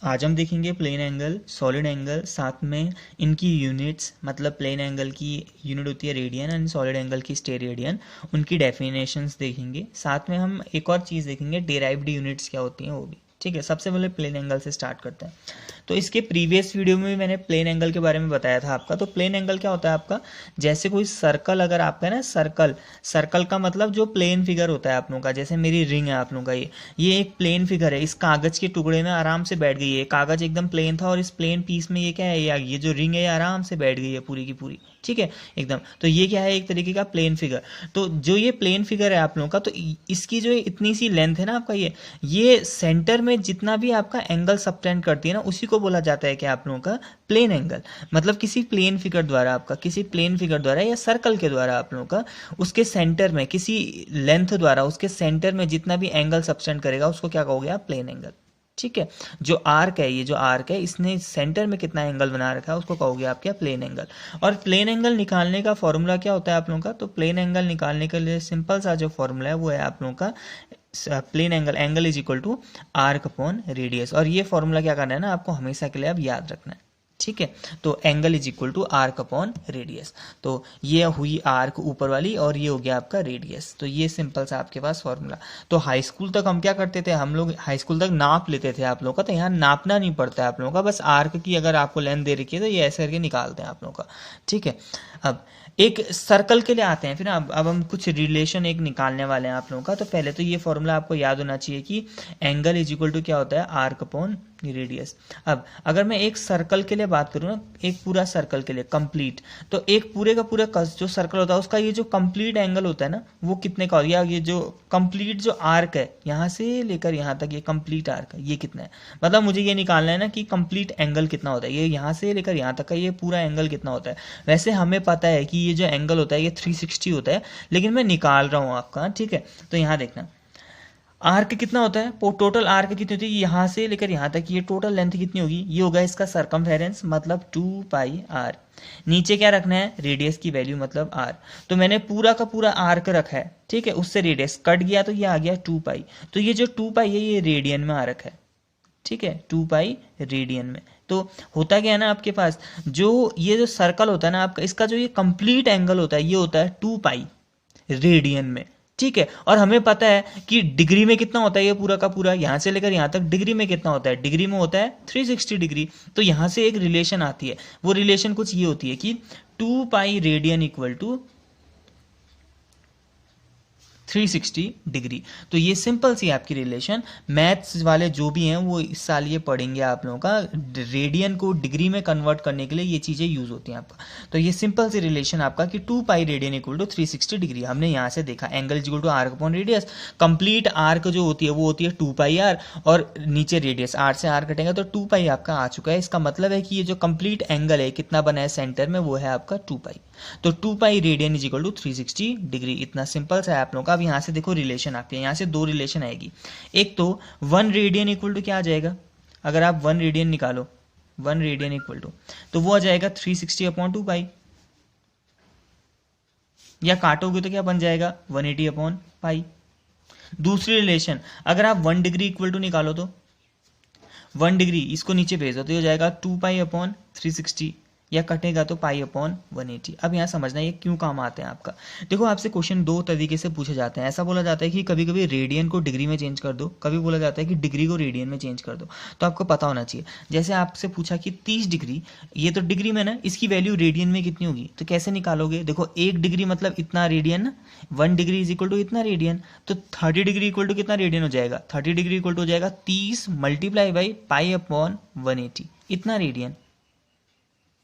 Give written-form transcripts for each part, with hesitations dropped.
आज हम देखेंगे प्लेन एंगल, सॉलिड एंगल, साथ में इनकी यूनिट्स, मतलब प्लेन एंगल की यूनिट होती है रेडियन एंड सॉलिड एंगल की स्टेरेडियन, उनकी डेफिनेशंस देखेंगे। साथ में हम एक और चीज़ देखेंगे, डेराइव्ड यूनिट्स क्या होती हैं वो भी। ठीक है, सबसे पहले प्लेन एंगल से स्टार्ट करते हैं। तो इसके प्रीवियस वीडियो में भी मैंने प्लेन एंगल के बारे में बताया था आपका। तो प्लेन एंगल क्या होता है आपका, जैसे कोई सर्कल अगर आपका है ना, सर्कल, सर्कल का मतलब जो प्लेन फिगर होता है आप लोगों का, जैसे मेरी रिंग है आप लोगों का, ये एक प्लेन फिगर है। इस कागज के टुकड़े में आराम से बैठ गई है, कागज एकदम प्लेन था और इस प्लेन पीस में ये क्या है, ये जो रिंग है ये आराम से बैठ गई है पूरी की पूरी। ठीक है एकदम। तो ये क्या है, एक तरीके का प्लेन फिगर। तो जो ये प्लेन फिगर है आप लोगों का, तो इसकी जो इतनी सी लेंथ है ना आपका, ये सेंटर में जितना भी आपका एंगल सबटेंड करती है ना, उसी को बोला जाता है कि आप लोगों का प्लेन एंगल। मतलब किसी प्लेन फिगर द्वारा, आपका किसी प्लेन फिगर द्वारा या सर्कल के द्वारा आप लोगों का उसके सेंटर में किसी लेंथ द्वारा उसके सेंटर में जितना भी एंगल सबटेंड करेगा उसको क्या कहोगे आप, प्लेन एंगल। ठीक है, जो आर्क है, ये जो आर्क है, इसने सेंटर में कितना एंगल बना रखा है उसको कहोगे आप क्या, प्लेन एंगल। और प्लेन एंगल निकालने का फॉर्मूला क्या होता है आप लोगों का, तो प्लेन एंगल निकालने के लिए सिंपल सा जो फॉर्मूला है वो है आप लोगों का, plane angle, angle is equal to arc upon radius. और ये फॉर्मूला क्या करना है ना आपको, हमेशा के लिए अब याद रखना है। ठीक है, तो angle is equal to arc upon radius. तो ये हुई आर्क ऊपर वाली और ये हो गया आपका रेडियस। तो ये सिंपल सा आपके पास फॉर्मूला। तो हाई स्कूल तक हम क्या करते थे, हम लोग हाई स्कूल तक नाप लेते थे आप लोगों का। तो यहाँ नापना नहीं पड़ता है आप लोगों का, बस आर्क की अगर आपको लेंथ दे रखी है तो ये ऐसे करके निकालते हैं आप लोगों का। ठीक है, अब एक सर्कल के लिए आते हैं फिर। अब हम कुछ रिलेशन एक निकालने वाले हैं आप लोगों का। तो पहले तो ये फॉर्मूला आपको याद होना चाहिए कि एंगल इज इक्वल टू क्या होता है, आर्क अपॉन रेडियस। अब अगर मैं एक सर्कल के लिए बात करूँ ना, एक पूरा सर्कल के लिए कंप्लीट, तो एक पूरे का पूरा जो सर्कल होता है उसका ये जो कंप्लीट एंगल होता है ना, वो कितने का हो गया, ये जो कंप्लीट जो आर्क है यहाँ से लेकर यहाँ तक, ये कंप्लीट आर्क है, ये कितना है, मतलब मुझे ये निकालना है ना कि कंप्लीट एंगल कितना होता है, ये यहाँ से लेकर यहाँ तक का ये पूरा एंगल कितना होता है। वैसे हमें पता है कि ये जो एंगल होता है ये 360 होता है, लेकिन मैं निकाल रहा हूँ आपका। ठीक है, तो यहाँ देखना आर्क कितना होता है, टोटल आर्क कितनी होती है, यहाँ से लेकर यहाँ तक ये टोटल लेंथ कितनी होगी, ये होगा इसका सरकमफेरेंस, मतलब 2 पाई आर। नीचे क्या रखना है, रेडियस की वैल्यू मतलब आर। तो मैंने पूरा का पूरा आर्क रखा है। ठीक है, उससे रेडियस कट गया तो ये आ गया 2 पाई। तो ये जो 2 पाई है ये रेडियन में आ रखा है। ठीक है, 2 पाई रेडियन में। तो होता क्या है ना आपके पास, जो ये जो सर्कल होता है ना आपका, इसका जो ये कंप्लीट एंगल होता है ये होता है 2 पाई रेडियन में। ठीक है, और हमें पता है कि डिग्री में कितना होता है, ये पूरा का पूरा यहां से लेकर यहां तक डिग्री में कितना होता है, डिग्री में होता है 360 डिग्री। तो यहां से एक रिलेशन आती है, वो रिलेशन कुछ ये होती है कि 2 pi radian equal to 360 degree. तो ये सिंपल सी आपकी रिलेशन, मैथ्स वाले जो भी हैं वो इस साल ये पढ़ेंगे आप लोगों का, रेडियन को डिग्री में कन्वर्ट करने के लिए ये चीज़ें यूज़ होती हैं आपका। तो ये सिंपल सी रिलेशन आपका कि 2 pi radian equal to 360 degree, हमने यहाँ से देखा angle equal to arc upon radius. Complete arc जो होती है वो होती है 2 पाई आर, और नीचे रेडियस, आर से आर कटेगा तो 2 पाई आपका आ चुका है। इसका मतलब है कि ये जो कंप्लीट एंगल है कितना बना है सेंटर में, वो है आपका 2 पाई। तो 2 pi radian is equal to 360 degree. इतना सिंपल सा है आप लोगों का। अब यहाँ से देखो रिलेशन आपके, यहाँ से दो रिलेशन आएगी। एक तो 1 रेडियन इक्वल टू क्या आ जाएगा, अगर आप 1 रेडियन निकालो, 1 रेडियन इक्वल टू, तो वो आ जाएगा 360 अपॉन 2 पाई, या काटोगे तो क्या बन जाएगा 180 अपॉन पाई। दूसरी रिलेशन, अगर आप 1 डिग्री इक्वल टू निकालो तो 1 डिग्री इसको नीचे भेज दो तो ये हो जाएगा 2 पाई अपॉन 360, या कटेगा तो पाई अपॉन 180। अब यहाँ समझना ये क्यों काम आते हैं आपका। देखो आपसे क्वेश्चन दो तरीके से पूछे जाते हैं। ऐसा बोला जाता है कि कभी कभी रेडियन को डिग्री में चेंज कर दो, कभी बोला जाता है कि डिग्री को रेडियन में चेंज कर दो। तो आपको पता होना चाहिए, जैसे आपसे पूछा कि 30 डिग्री, ये तो डिग्री में ना, इसकी वैल्यू रेडियन में कितनी होगी, तो कैसे निकालोगे, देखो 1 डिग्री मतलब इतना रेडियन ना, 1 डिग्री इज इक्वल टू इतना रेडियन। तो 30 डिग्री इक्वल टू कितना रेडियन हो जाएगा, 30 डिग्री इक्वल टू हो जाएगा 30 मल्टीप्लाई बाई पाई अपॉन 180, इतना रेडियन।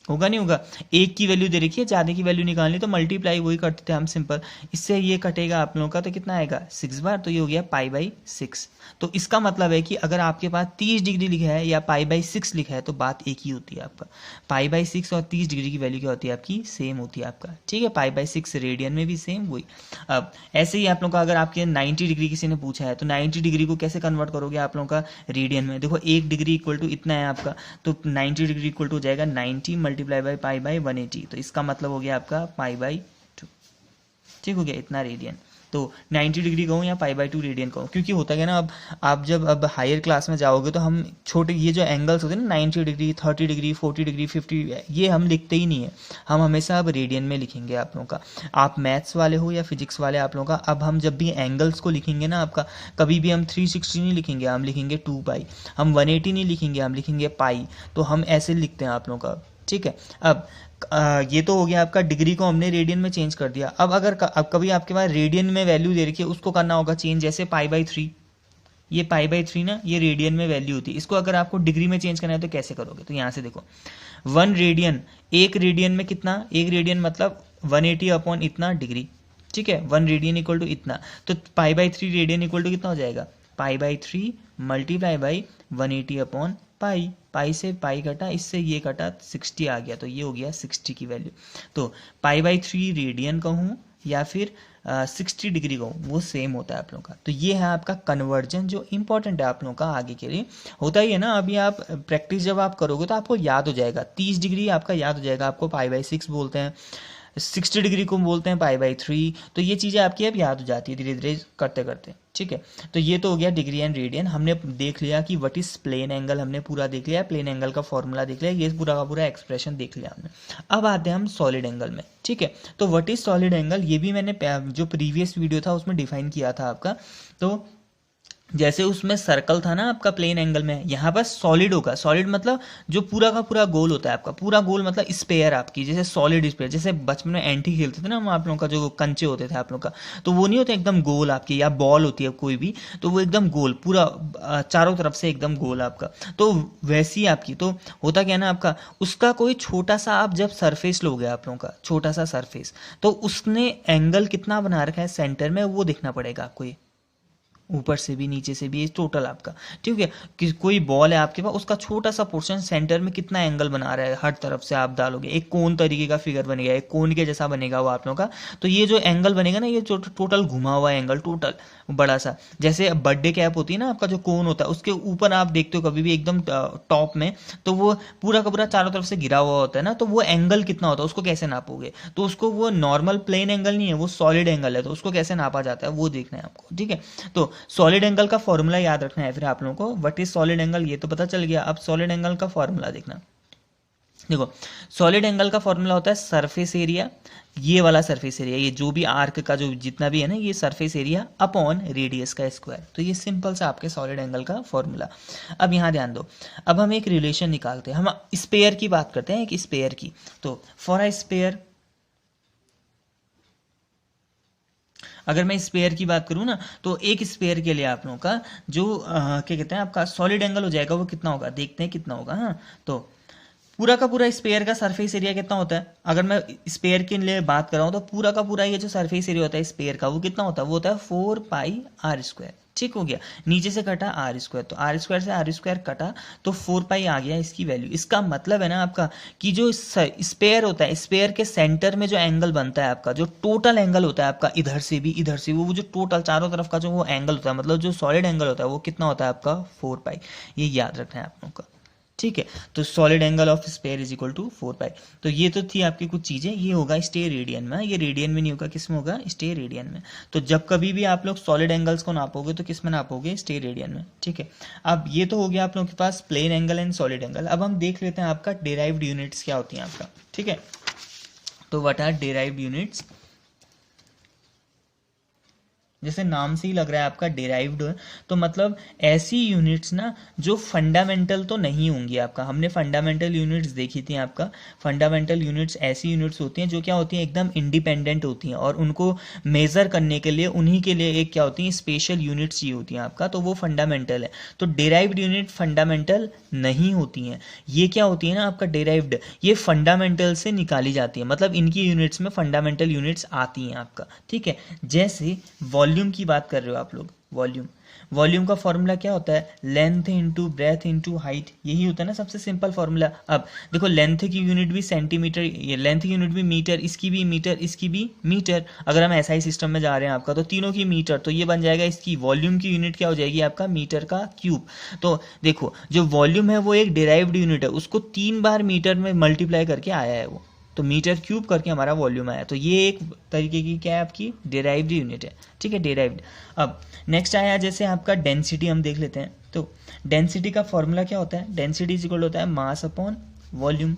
होगा नहीं होगा, एक की वैल्यू दे रखी है, ज़्यादा की वैल्यू निकालनी तो मल्टीप्लाई वही करते थे हम सिंपल। इससे ये कटेगा आप लोगों का तो कितना आएगा 6 बार, तो ये हो गया पाई बाई 6। तो इसका मतलब है कि अगर आपके पास 30 डिग्री लिखा है या पाई बाई 6 लिखा है तो बात एक ही होती है आपका। पाई बाई 6 और 30 डिग्री की वैल्यू क्या होती है आपकी, सेम होती है आपका। ठीक है, पाई बाई 6 रेडियन में भी सेम वही। अब ऐसे ही आप लोगों का अगर आपके 90 डिग्री किसी ने पूछा है तो 90 डिग्री को कैसे कन्वर्ट करोगे आप लोगों का रेडियन में। देखो 1 डिग्री इक्वल टू इतना है आपका, तो 90 डिग्री इक्वल टू हो जाएगा 90 मल्टीप्लाई बाई पाई बाई 180। तो इसका मतलब हो गया आपका पाई बाई 2। ठीक हो गया, इतना रेडियन। तो 90 डिग्री कहूँ या π/2 रेडियन कहूँ, क्योंकि होता क्या ना, अब आप जब अब हायर क्लास में जाओगे तो हम छोटे ये जो एंगल्स होते हैं ना 90 डिग्री, 30 डिग्री, 40 डिग्री, 50, ये हम लिखते ही नहीं है, हम हमेशा अब रेडियन में लिखेंगे आप लोगों का। आप मैथ्स वाले हो या फिजिक्स वाले आप लोगों का, अब हम जब भी एंगल्स को लिखेंगे ना आपका, कभी भी हम 360 नहीं लिखेंगे, हम लिखेंगे 2π। हम 180 नहीं लिखेंगे, हम लिखेंगे पाई। तो हम ऐसे लिखते हैं आप लोगों का, ठीक है। अब ये तो हो गया आपका, डिग्री को हमने रेडियन में चेंज कर दिया। अब अगर अब कभी आपके पास रेडियन में वैल्यू दे रखी है, उसको करना होगा चेंज, जैसे π/3, ये π/3 ना, ये रेडियन में वैल्यू होती है। इसको अगर आपको डिग्री में चेंज करना है तो कैसे करोगे, तो यहाँ से देखो 1 रेडियन, 1 रेडियन में कितना, 1 रेडियन मतलब 180 अपॉन इतना डिग्री, ठीक है। 1 रेडियन इक्वल टू इतना, तो π/3 रेडियन इक्वल टू कितना हो जाएगा, π/3 मल्टीप्लाई बाई 180 अपॉन पाई। पाई से पाई कटा, इससे ये कटा, 60 आ गया, तो ये हो गया 60 की वैल्यू। तो π/3 रेडियन कहूँ या फिर 60 डिग्री कहूँ, वो सेम होता है आप लोगों का। तो ये है आपका कन्वर्जन, जो इंपॉर्टेंट है आप लोगों का आगे के लिए। होता ही है ना, अभी आप प्रैक्टिस जब आप करोगे तो आपको याद हो जाएगा, 30 डिग्री आपका याद हो जाएगा, आपको π/6 बोलते हैं, 60 डिग्री को बोलते हैं π/3। तो ये चीज़ें आपकी अब याद हो जाती है धीरे धीरे करते करते, ठीक है। तो ये तो हो गया डिग्री एंड रेडियन। हमने देख लिया कि व्हाट इज प्लेन एंगल, हमने पूरा देख लिया, प्लेन एंगल का फॉर्मूला देख लिया, ये पूरा का पूरा एक्सप्रेशन देख लिया हमने। अब आते हैं हम सॉलिड एंगल में, ठीक है। तो व्हाट इज सॉलिड एंगल, ये भी मैंने जो प्रीवियस वीडियो था उसमें डिफाइन किया था आपका। तो जैसे उसमें सर्कल था ना आपका प्लेन एंगल में, यहाँ पर सॉलिड होगा। सॉलिड मतलब जो पूरा का पूरा गोल होता है आपका, पूरा गोल मतलब स्पेयर आपकी, जैसे सॉलिड स्पेयर, जैसे बचपन में एंटी खेलते थे ना हम आप लोगों का, जो कंचे होते थे आप लोगों का, तो वो नहीं होते एकदम गोल आपकी, या बॉल होती है कोई भी, तो वो एकदम गोल पूरा चारों तरफ से एकदम गोल आपका, तो वैसी आपकी। तो होता क्या ना आपका, उसका कोई छोटा सा आप जब सरफेस लोगे आप लोगों का, छोटा सा सरफेस, तो उसने एंगल कितना बना रखा है सेंटर में, वो देखना पड़ेगा आपको। ये ऊपर से भी नीचे से भी, ये टोटल आपका, ठीक है। कि कोई बॉल है आपके पास, उसका छोटा सा पोर्शन सेंटर में कितना एंगल बना रहा है, हर तरफ से आप डालोगे, एक कोन तरीके का फिगर बनेगा, एक कोन के जैसा बनेगा वो आप लोगों का। तो ये जो एंगल बनेगा ना, ये जो टोटल घुमा हुआ एंगल, टोटल बड़ा सा, जैसे बर्थडे कैप होती है ना आपका, जो कोन होता है उसके ऊपर आप देखते हो कभी भी एकदम टॉप में, तो वो पूरा का पूरा चारों तरफ से गिरा हुआ होता है ना, तो वो एंगल कितना होता है उसको कैसे नापोगे, तो उसको वो नॉर्मल प्लेन एंगल नहीं है, वो सॉलिड एंगल है, तो उसको कैसे नापा जाता है वो देखना है आपको, ठीक है। तो सॉलिड एंगल का फॉर्मूला याद रखना है फिर आप लोगों को। व्हाट इज सॉलिड एंगल, ये तो पता चल गया। अब सॉलिड एंगल का फॉर्मूला देखना, देखो सॉलिड एंगल का फॉर्मूला होता है सरफेस एरिया, ये वाला सरफेस एरिया, ये जो भी आर्क का जो जितना भी है ना, ये सरफेस एरिया अपॉन रेडियस का स्क्वायर। तो ये सिंपल सा आपके सॉलिड एंगल का फॉर्मूला। अब यहाँ ध्यान दो, अब हम एक रिलेशन निकालते हैं, हम स्पेयर की बात करते हैं, एक स्पेयर की। तो फॉर अ स्पेयर, अगर मैं स्पेयर की बात करूँ ना, तो एक स्पेयर के लिए आप लोगों का जो क्या कहते हैं आपका सॉलिड एंगल हो जाएगा, वो कितना होगा, देखते हैं कितना होगा। हाँ, तो पूरा का पूरा स्पेयर का सरफेस एरिया कितना होता है, अगर मैं स्पेयर के लिए बात कर रहा हूँ, तो पूरा का पूरा ये जो सरफेस एरिया होता है स्पेयर का, वो कितना होता है, वो होता है 4πr²। ठीक हो गया, नीचे से कटा r², तो r² से r² कटा, तो 4π आ गया इसकी वैल्यू। इसका मतलब है ना आपका कि जो स्पेयर होता है, स्पेयर के सेंटर में जो एंगल बनता है आपका, जो टोटल एंगल होता है आपका, इधर से भी इधर से, वो जो टोटल चारों तरफ का जो वो एंगल होता है, मतलब जो सॉलिड एंगल होता है, वो कितना होता है आपका 4π। ये याद रखना है आप लोगों का, ठीक है। तो solid angle of sphere is equal to 4π। तो ये तो थी आपकी कुछ चीज़ें, ये होगा स्टे रेडियन में, ये रेडियन में नहीं होगा, किस में होगा, स्टे रेडियन में। तो जब कभी भी आप लोग सॉलिड एंगल्स को नापोगे तो किस में नापोगे, स्टे रेडियन में, ठीक है। अब ये तो हो गया आप लोगों के पास plane angle and solid angle. अब हम देख लेते हैं आपका डेराइव्ड यूनिट्स क्या होती हैं आपका, ठीक है। तो व्हाट आर डेराइव्ड यूनिट्स, जैसे नाम से ही लग रहा है आपका डेराइव्ड, तो मतलब ऐसी यूनिट्स ना जो फंडामेंटल तो नहीं होंगी आपका। हमने फंडामेंटल यूनिट्स देखी थी आपका, फंडामेंटल यूनिट्स ऐसी यूनिट्स होती हैं जो क्या होती हैं, एकदम इंडिपेंडेंट होती हैं, और उनको मेज़र करने के लिए उन्हीं के लिए एक क्या होती हैं, स्पेशल यूनिट्स ही होती हैं आपका, तो वो फंडामेंटल है। तो डेराइव्ड यूनिट फंडामेंटल नहीं होती हैं, ये क्या होती है ना आपका डेराइव्ड, ये फंडामेंटल से निकाली जाती है, मतलब इनकी यूनिट्स में फंडामेंटल यूनिट्स आती हैं आपका, ठीक है। जैसे वॉल्यूम की बात कर रहे हो आप लोग, वॉल्यूम का फॉर्मूला क्या होता है, length into breadth into height, यही होता है ना सबसे सिंपल फॉर्मूला। अब देखो लेंथ की यूनिट भी सेंटीमीटर, लेंथ की यूनिट भी मीटर, इसकी भी मीटर, इसकी भी मीटर। अगर हम SI सिस्टम में जा रहे हैं आपका, तो तीनों की मीटर, तो ये बन जाएगा इसकी वॉल्यूम की यूनिट क्या हो जाएगी आपका, मीटर का क्यूब। तो देखो जो वॉल्यूम है वो एक डिराइव्ड यूनिट है, उसको 3 बार मीटर में मल्टीप्लाई करके आया है वो, तो मीटर क्यूब करके हमारा वॉल्यूम आया। तो ये एक तरीके की क्या है आपकी डिराइव्ड यूनिट है, ठीक है, डिराइव्ड। अब नेक्स्ट आया जैसे आपका डेंसिटी, हम देख लेते हैं। तो डेंसिटी का फॉर्मूला क्या होता है, डेंसिटी इज इक्वल होता है मास अपॉन वॉल्यूम,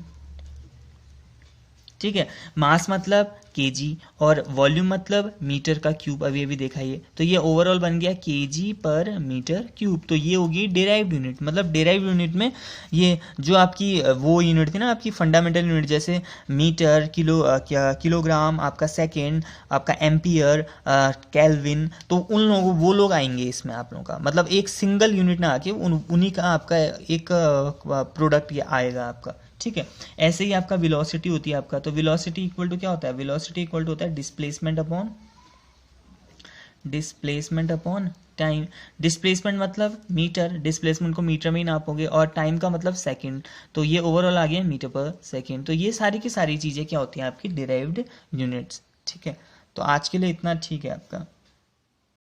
ठीक है। मास मतलब केजी और वॉल्यूम मतलब मीटर का क्यूब, अभी अभी देखा ये। तो ये ओवरऑल बन गया केजी पर मीटर क्यूब। तो ये होगी डिराइव्ड यूनिट। मतलब डिराइव्ड यूनिट में ये जो आपकी वो यूनिट थी ना आपकी फंडामेंटल यूनिट, जैसे मीटर, क्या किलोग्राम, आपका सेकेंड, आपका एम्पियर, केल्विन, तो उन लोगों वो लोग आएंगे इसमें आप लोगों का। मतलब एक सिंगल यूनिट ना आके उन्हीं का आपका एक प्रोडक्ट ये आएगा आपका, ठीक है। ऐसे ही आपका वेलोसिटी होती है आपका। तो वेलोसिटी इक्वल टू क्या होता है, वेलोसिटी इक्वल टू होता है डिस्प्लेसमेंट अपॉन टाइम। डिस्प्लेसमेंट मतलब मीटर, डिस्प्लेसमेंट को मीटर में ही नापोगे, और टाइम का मतलब सेकंड। तो ये ओवरऑल आ गया मीटर पर सेकंड। तो ये सारी की सारी चीज़ें क्या होती हैं आपकी डिराइव्ड यूनिट्स, ठीक है। तो आज के लिए इतना ठीक है आपका।